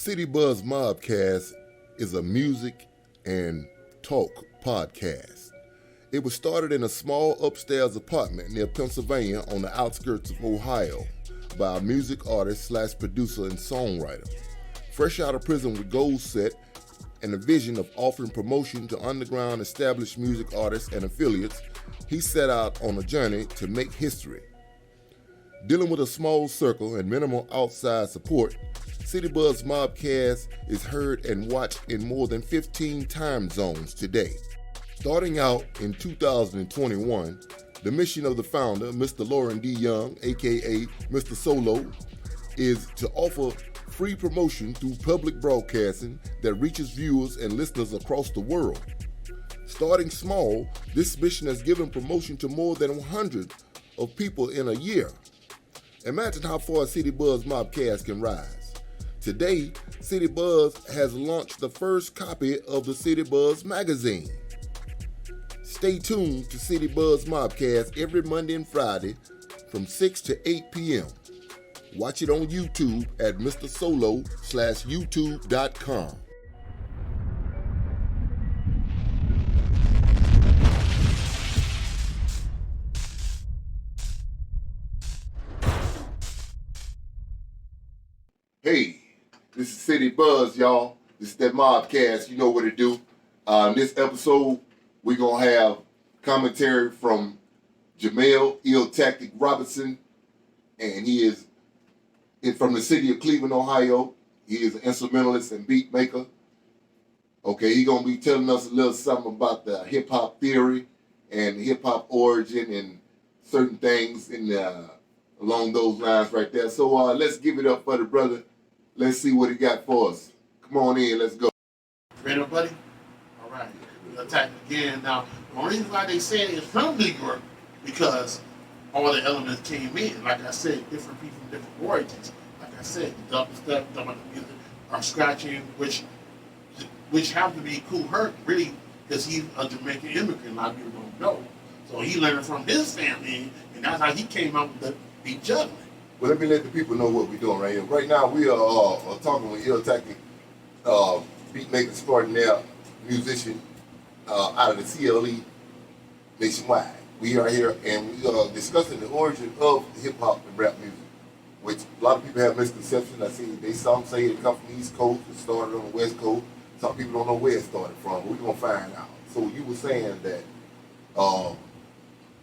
City Buzz Mobcast is a music and talk podcast. It was started in a small upstairs apartment near Pennsylvania on the outskirts of Ohio by a music artist / producer and songwriter. Fresh out of prison with goals set and a vision of offering promotion to underground established music artists and affiliates, he set out on a journey to make history. Dealing with a small circle and minimal outside support, City Buzz Mobcast is heard and watched in more than 15 time zones today. Starting out in 2021, the mission of the founder, Mr. Lauren D. Young, aka Mr. Solo, is to offer free promotion through public broadcasting that reaches viewers and listeners across the world. Starting small, this mission has given promotion to more than 100 of people in a year. Imagine how far City Buzz Mobcast can rise. Today, City Buzz has launched the first copy of the City Buzz magazine. Stay tuned to City Buzz Mobcast every Monday and Friday from 6 to 8 p.m. Watch it on YouTube at mrsolo.youtube.com. Hey, this is City Buzz, y'all. This is that Mobcast. You know what to do. This episode, we're going to have commentary from Jamel Ill Tactic Robinson, and he is from the city of Cleveland, Ohio. He is an instrumentalist and beat maker. Okay, he's going to be telling us a little something about the hip-hop theory and hip-hop origin and certain things along those lines right there. So let's give it up for the brother. Let's see what he got for us. Come on in, let's go. Ready, buddy? All right. We'll attack again. Now, the only reason why they say it's from New York, because all the elements came in. Like I said, different people from different origins. Like I said, the double step, the music, are scratching, which have to be Kool Herc, really, because he's a Jamaican immigrant. A lot of people don't know. So he learned from his family, and that's how he came out with the beat juggling. Well, let me let the people know what we're doing right here. Right now, we are talking with Ill Tactic, beatmaker extraordinaire, musician out of the CLE nationwide. We are here and we are discussing the origin of hip-hop and rap music, which a lot of people have misconceptions. I see some say it comes from the East Coast, it started on the West Coast. Some people don't know where it started from, but we're going to find out. So you were saying that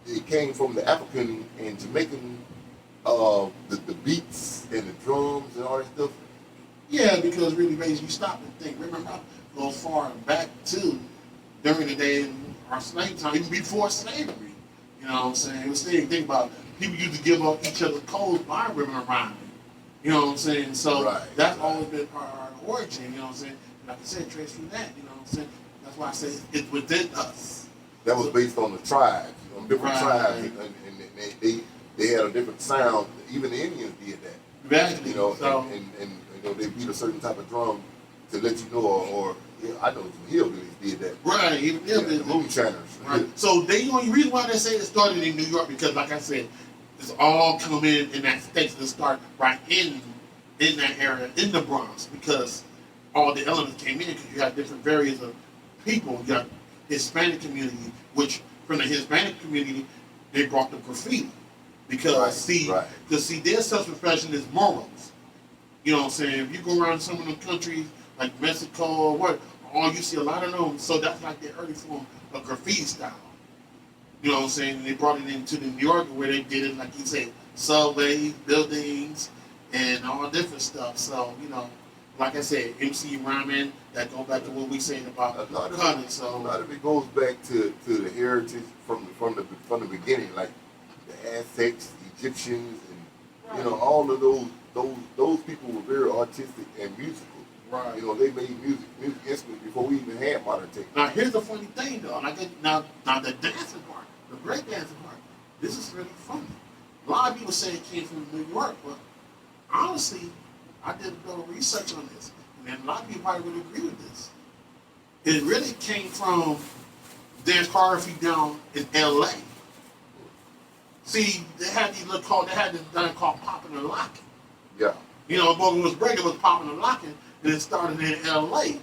it came from the African and Jamaican the beats and the drums and all that stuff? Yeah, because really makes you stop and think. Remember, go far back to during the day in our slave time, even before slavery. You know what I'm saying? It was think about people used to give up each other's codes by rimming and rhyming. You know what I'm saying? So that's always been part of our origin. You know what I'm saying? Like I said, trace from that. You know what I'm saying? That's why I say it's within us. That was based on the tribes, on different tribes, and they had a different sound. Even the Indians did that. Exactly. You know, and you know, they beat a certain type of drum to let you know, or I know some hillbillies did that. Right, even hillbillies. The moonshiners. Right. So the only reason why they say it started in New York, because like I said, it's all coming in that state to start right in that area, in the Bronx, because all the elements came in, because you have different variants of people. You got Hispanic community, which from the Hispanic community, they brought the graffiti. Because their self-expression is morals. You know what I'm saying? If you go around some of the countries like Mexico or what, you see a lot of them. So that's like their early form of graffiti style. You know what I'm saying? And they brought it into New York where they did it, like you said, subways, buildings, and all different stuff. So, you know, like I said, MC rhyming, that go back to what we saying about cutting. So a lot of it goes back to the heritage from the beginning, like the Aztecs, Egyptians, and you know, all of those people were very artistic and musical. Right. You know, they made music instruments before we even had modern technology. Now here's the funny thing though, now the dancing part, the break dancing part, this is really funny. A lot of people say it came from New York, but honestly, I did a little research on this, and a lot of people probably would agree with this. It really came from dance choreography down in LA. See, they had this thing called popping and locking. Yeah. You know, but it was breaking, it was popping and locking. and it started in L.A.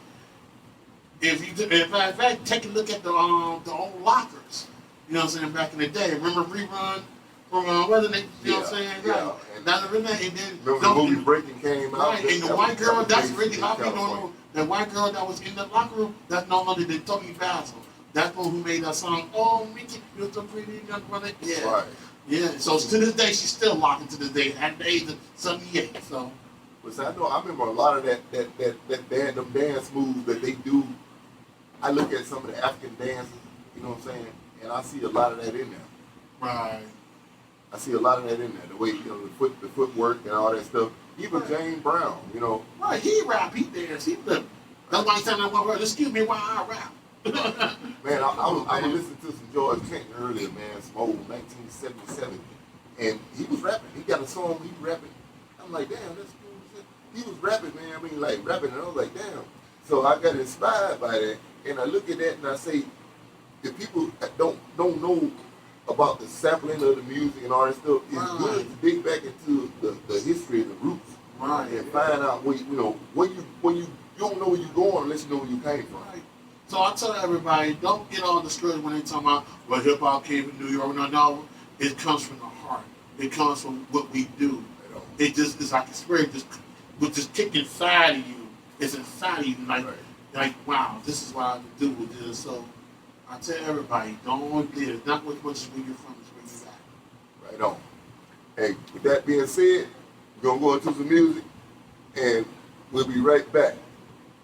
If you, in fact, take a look at the old lockers. You know what I'm saying? Back in the day, remember Rerun from wasn't it? You know what I'm saying? Yeah. Right. And then remember the movie Breaking came out. Right. And the white girl, that's really how people don't know. The white girl that was in the locker room, that's no longer the Tony Basil. That's the one who made that song. Oh, Mickey, you're so pretty, young brother. Yeah. Right. Yeah. So to this day, she's still locking to this day at the age of 78. So. But I remember a lot of that them dance moves that they do. I look at some of the African dances, you know what I'm saying, and I see a lot of that in there. Right. I see a lot of that in there. The way, you know, the footwork and all that stuff. Even right. James Brown, you know. Right, he rap, he dance, he flip. That's why he's telling that one word, excuse me while I rap. Man, I was listening to some George Clinton earlier, man, some old 1977, and he was rapping. He got a song, he was rapping. I'm like, damn, that's cool. He was rapping, man. I mean, like rapping, and I was like, damn. So I got inspired by that, and I look at that and I say, if people don't know about the sampling of the music and all that stuff, it's right. good to dig back into the history and the roots, right. and find out where you don't know where you're going unless you know where you came from. Right. So I tell everybody, don't get all discouraged when they talk about well, hip hop came from New York. No, it comes from the heart. It comes from what we do. It just is like a spirit just kick inside of you. It's inside of you, like wow, this is what I do with this. So I tell everybody, don't do it. Not what much where you're from, it's where you're at. Right on. Hey, with that being said, we're gonna go into some music, and we'll be right back.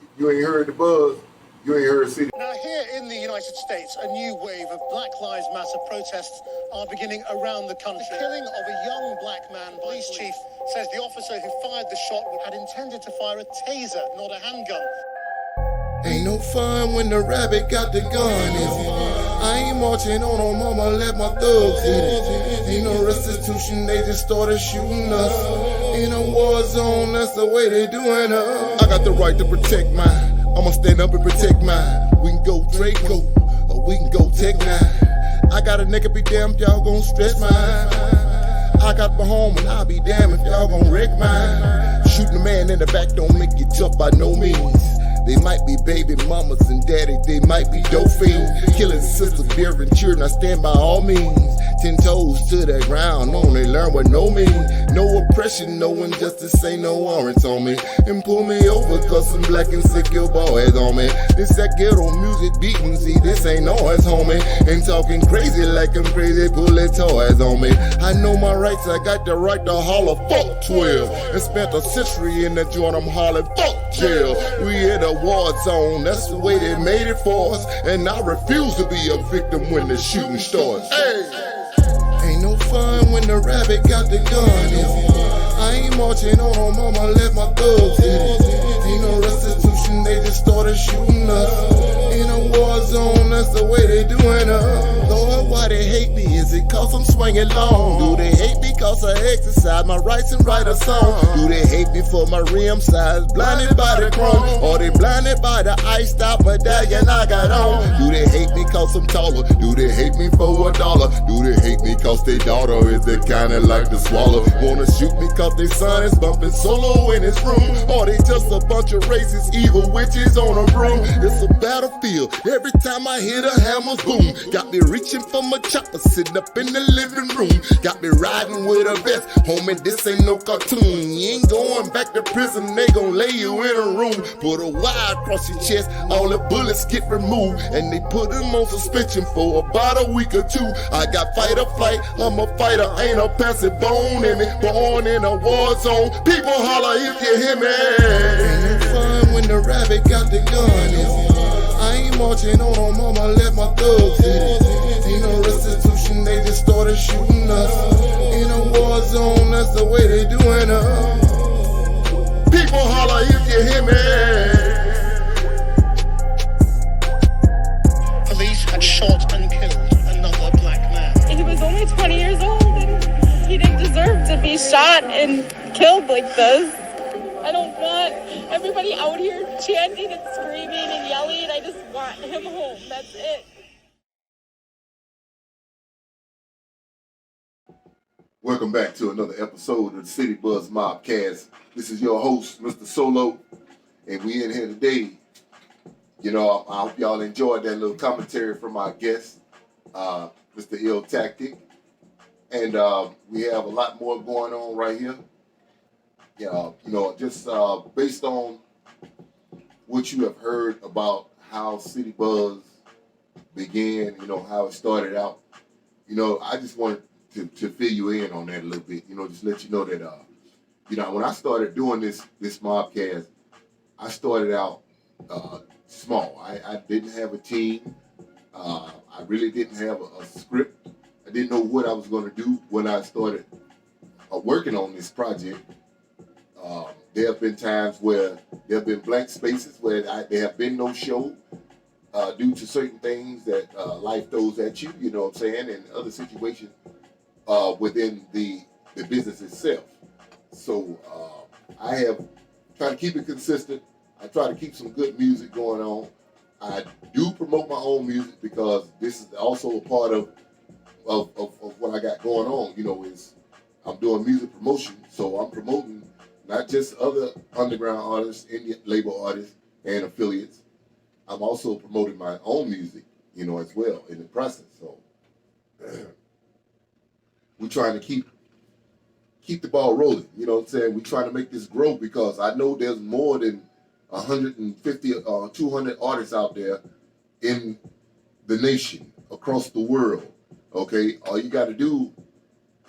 If you ain't heard the buzz, you ain't heard City. Now here in the United States, a new wave of Black Lives Matter protests are beginning around the country. The killing of a young black man, police chief says the officer who fired the shot had intended to fire a taser, not a handgun. Ain't no fun when the rabbit got the gun. I ain't marching on no mama, let my thugs hit it. Ain't no restitution, they just started shooting us. In a war zone, that's the way they doing us. I got the right to protect mine. I'ma stand up and protect mine. We can go Draco, or we can go Tech 9. I got a nigga, be damned, y'all gon' stretch mine. I got my home and I'll be damned if y'all gon' wreck mine. Shooting a man in the back don't make you tough by no means. They might be baby mamas and daddy, they might be dope fiends. Killing sisters, bearing children, I stand by all means. 10 toes to the ground, only learn what no mean. No oppression, no injustice, ain't no warrants on me. And pull me over, cause some black and sick your boys on me. This that ghetto music beating, see this ain't noise, homie. And talking crazy like I'm crazy, pulling toys on me. I know my rights, I got the right to holler, fuck 12. And spent a century in the joint, I'm hollering, fuck jail. We in a war zone, that's the way they made it for us. And I refuse to be a victim when the shooting starts. Hey! Ain't no fun when the rabbit got the gun. I ain't marching on no mama, let my thugs hit it. Ain't no restitution, they just started shooting us. In a war zone, that's the way they doing us. Lord, why they hate me? Is it cause I'm swinging long? Do they hate me cause I exercise my rights and write a song? Do they hate me for my rim size, blinded by the chrome? Or they blinded by the iced out medallion I got on? Do they hate me cause I'm taller? Do they hate me for $1? Do they hate me cause their daughter is the kinda like to swallow? Wanna shoot me cause their son is bumping solo in his room? Or they just a bunch of racist evil witches on a broom? It's a battlefield, every time I hear the hammers boom. Got me reaching for my chopper, sitting up in the living room. Got me riding with a vest, homie, this ain't no cartoon. You ain't going back to prison, they gon' lay you in a room. Put a wire across your chest, all the bullets get removed. And they put him on suspension for about a week or two. I got fight or flight, I'm a fighter, ain't a passive bone in me. Born in a war zone, people holler if you hear me. Ain't no fun when the rabbit got the gun. I ain't marching on no mama, let my thugs hit it. Ain't no restitution, they just started shooting us. In a war zone, that's the way they doing us. People holler if you hear me. Police had shot and killed another black man. He was only 20 years old and he didn't deserve to be shot and killed like this. I don't want everybody out here chanting and screaming and yelling. I just want him home. That's it. Welcome back to another episode of the City Buzz Mobcast. This is your host, Mr. Solo, And we in here today. You know, I hope y'all enjoyed that little commentary from our guest, Mr. Ill Tactic. And we have a lot more going on right here. You know, just based on what you have heard about how City Buzz began, you know, how it started out. You know, I just wanted to fill you in on that a little bit. You know, just let you know that, you know, when I started doing this Mobcast, I started out small. I didn't have a team. I really didn't have a script. I didn't know what I was going to do when I started working on this project. There have been times where there have been blank spaces where there have been no show due to certain things that life throws at you, you know what I'm saying, and other situations within the business itself. So I have tried to keep it consistent. I try to keep some good music going on. I do promote my own music because this is also a part of what I got going on. You know, is I'm doing music promotion, so I'm promoting not just other underground artists, indie label artists, and affiliates. I'm also promoting my own music, you know, as well in the process. So we're trying to keep the ball rolling. You know what I'm saying? We're trying to make this grow because I know there's more than 150 or 200 artists out there in the nation, across the world. Okay, all you got to do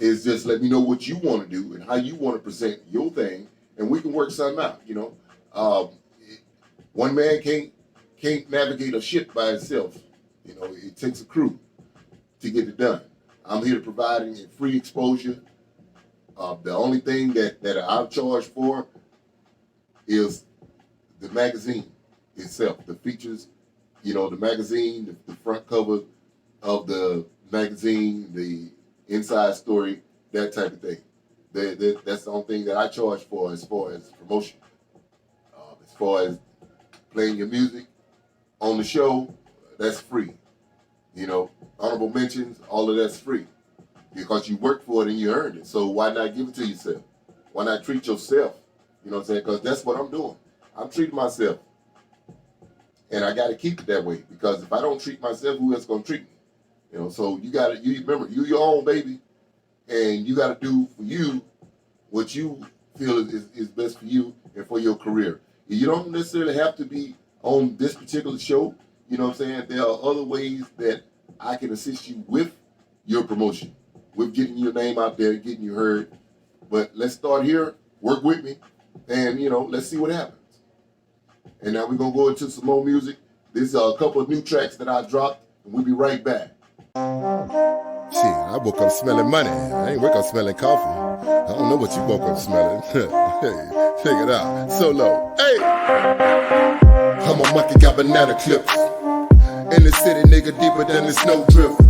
is just let me know what you want to do and how you want to present your thing, and we can work something out. You know, one man can't navigate a ship by himself. You know, it takes a crew to get it done. I'm here to provide free exposure. The only thing that I've charged for is the magazine itself, the features. You know, the magazine, the front cover of the magazine, the inside story, that type of thing. That's the only thing that I charge for as far as promotion. As far as playing your music on the show, that's free. You know, honorable mentions, all of that's free. Because you worked for it and you earned it. So why not give it to yourself? Why not treat yourself? You know what I'm saying? Because that's what I'm doing. I'm treating myself. And I got to keep it that way. Because if I don't treat myself, who else going to treat me? You know, so you remember, you your own baby, and you got to do for you what you feel is best for you and for your career. You don't necessarily have to be on this particular show. You know what I'm saying? There are other ways that I can assist you with your promotion, with getting your name out there, getting you heard. But let's start here, work with me, and, you know, let's see what happens. And now we're going to go into some more music. There's a couple of new tracks that I dropped, and we'll be right back. Shit, I woke up smelling money. I ain't wake up smelling coffee. I don't know what you woke up smelling. Hey, check it out. Solo. Hey! I'm a monkey, got banana clips. In the city, nigga, deeper than the snowdrift.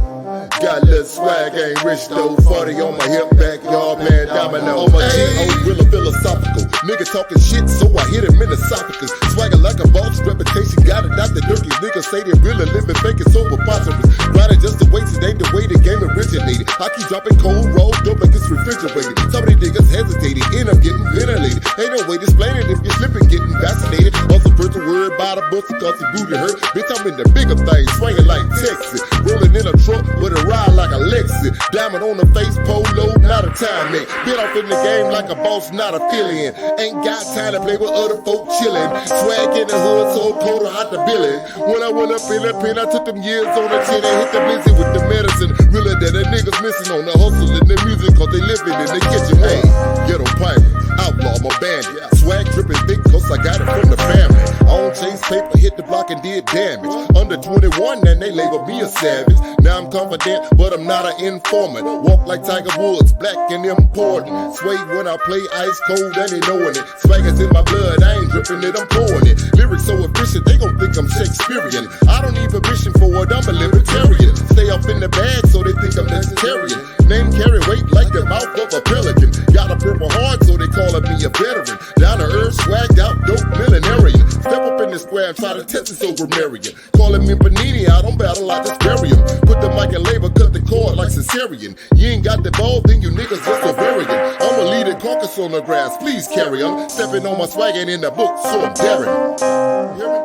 Got a little swag, ain't rich though. 40 on my hip, backyard, man, domino. On my G.O. real philosophical. Nigga talking shit, so I hit him in the esophagus. Swagger like a boss, reputation got it out the dirty. Niggas say they real and living fake, it's so preposterous. Riding just the way, it ain't the way the game originated. I keep dropping cold, rolled dope like it's refrigerated. Some of these niggas hesitated, end up getting ventilated. Ain't no way to explain it if you're slipping, getting vaccinated. Also, first word by the bus because the booty hurt. Bitch, I'm in the bigger things, swinging like Texas. Rolling in a truck with a ride like a Lexus. Diamond on the face, polo, not a time man. Been off in the game like a boss, not a fill-in. Ain't got time to play with other folk chillin'. Swag in the hood, so cold, hot the billing. When I went up in the pen, I took them years on the chin and hit the busy with the medicine. Realer than the niggas missing on the hustle and the music, cause they living in the kitchen. Hey, ghetto pirate, outlaw, I'm a bandit. Swag dripping thick, cause I got it from the family. I don't chase paper, hit the block and did damage. Under 21, and they label me a savage. Now I'm confident, but I'm not an informant. Walk like Tiger Woods, black and important. Sway when I play ice cold, and they knowing it. Swagger's in my blood, I ain't dripping it, I'm pouring it. Lyrics so efficient, they gon' think I'm Shakespearean. I don't need permission for it, I'm a libertarian. Stay up in the bag, so they think I'm vegetarian. Name carry weight like the mouth of a pelican. Got a purple heart, so they calling me a veteran. Down to earth, swagged out, dope millenarian. Step up in the square and try to test this over Marion. Calling me Panini, I don't battle, I just bury him. Put the mic in labor, cut the cord like cesarean. You ain't got the ball, then you niggas just a variant. I'm a a leading carcass on the grass. Please carry on. Stepping on my swag ain't in the book, so I'm daring. You hear me?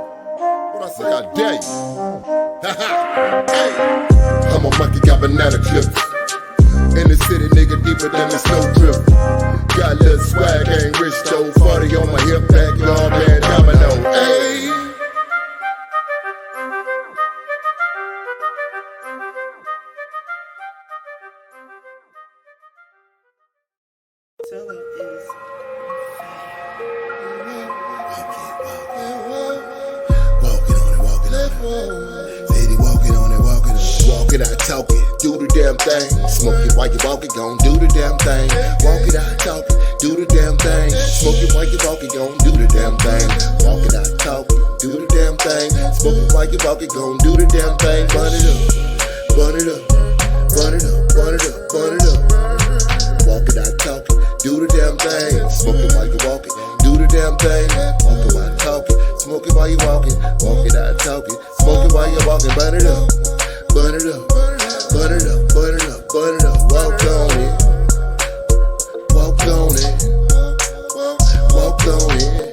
What I say? I dare you. Ha ha. Hey. I'm a monkey, got banana clips. In the city, nigga, deeper than the snowdrift. Got a little swag, ain't rich though. 40 on my hip, backyard, man, domino. Hey. Walk it out, talk it, do the damn thing. Smoke it while you walk it, gon' do the damn thing. Walk it out, talk it, do the damn thing. Smoke it while you walk it, gon' do the damn thing. Walk it out, talk it, do the damn thing. Smoke it while you walk it, gon' do the damn thing. Burn it up, burn it up, burn it up, burn it up, burn it up. Walk it out, talk it, do the damn thing. Smoke it while you walk it, do the damn thing. Walk it while you talk it, smoke it while you walk it. Walk it out, talk it, smoke it while you walking. Burn it up. Burn it up, burn it up, burn it up, burn it up, walk on it, walk on it, walk on it.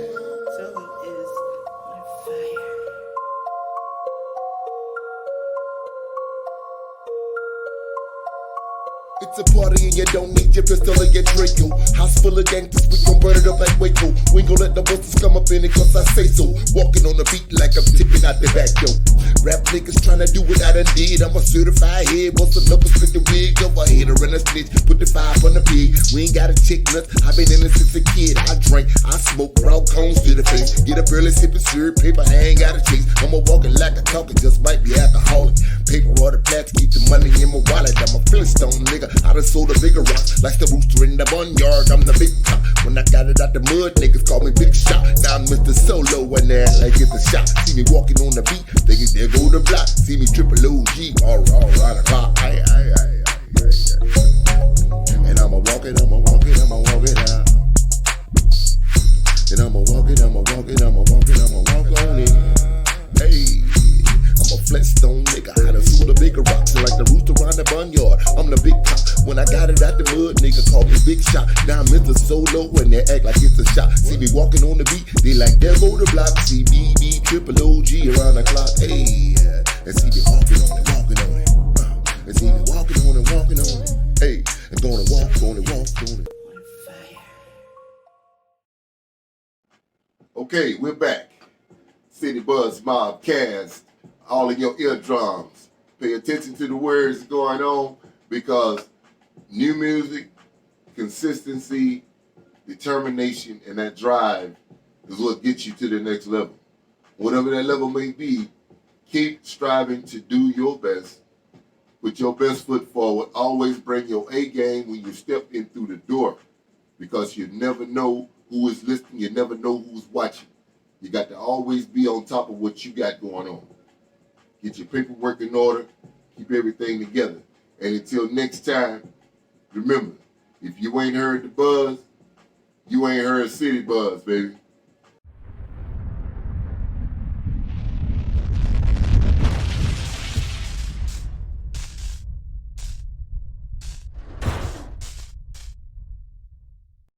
It's a party and you don't need your pistol or your Draco. House full of gangsters, we gon' burn it up like Waco. We gon' let the busters come up in it cause I say so. Walking on the beat like I'm tipping out the back door. Rap niggas tryna do what I done did. I'm a certified head, bustin' up a stick the wig. Over a hater and a snitch, put the 5 on the pig. We ain't got a chick nuts, I been in it since a kid. I drink, I smoke, raw cones to the face. Get up early, sippin' syrup, paper, I ain't got a chase. I'm a walking like a talking, just might be alcoholic. Paper or the plastic, keep the money in my wallet. I'm a Flintstone nigga, I done sold a bigger rock. Like the rooster in the barnyard, I'm the big top. When I got it out the mud, niggas call me Big Shot. Now I'm Mr. Solo when they act like it's a shot. See me walking on the beat, thinking there go the block. See me triple OG, all right, clock. And I'ma walk it, I'ma walk it, I'ma walk it out. And I'ma walk it, I'ma walk it, I'ma walk it, I'ma walk on it. Hey, I'm a Flintstone nigga, I done sold the bigger rocks. And like the rooster around the barnyard, I'm the big top. When I got it out the mud, nigga call me Big Shot. Now I'm Mr. Solo when they act like it's a shot. See me walking on the beat, they like there go the block. See me, triple OG around the clock. Hey, and see me walking on it, walking on it. And see me walking on it, walking on it. Hey, and gonna walk on it, walk on it. Okay, we're back. City Buzz Mobcast, all in your eardrums. Pay attention to the words going on because new music, consistency, determination, and that drive is what gets you to the next level. Whatever that level may be, keep striving to do your best. Put your best foot forward. Always bring your A game when you step in through the door because you never know who is listening. You never know who's watching. You got to always be on top of what you got going on. Get your paperwork in order. Keep everything together. And until next time, remember, if you ain't heard the buzz, you ain't heard City Buzz, baby.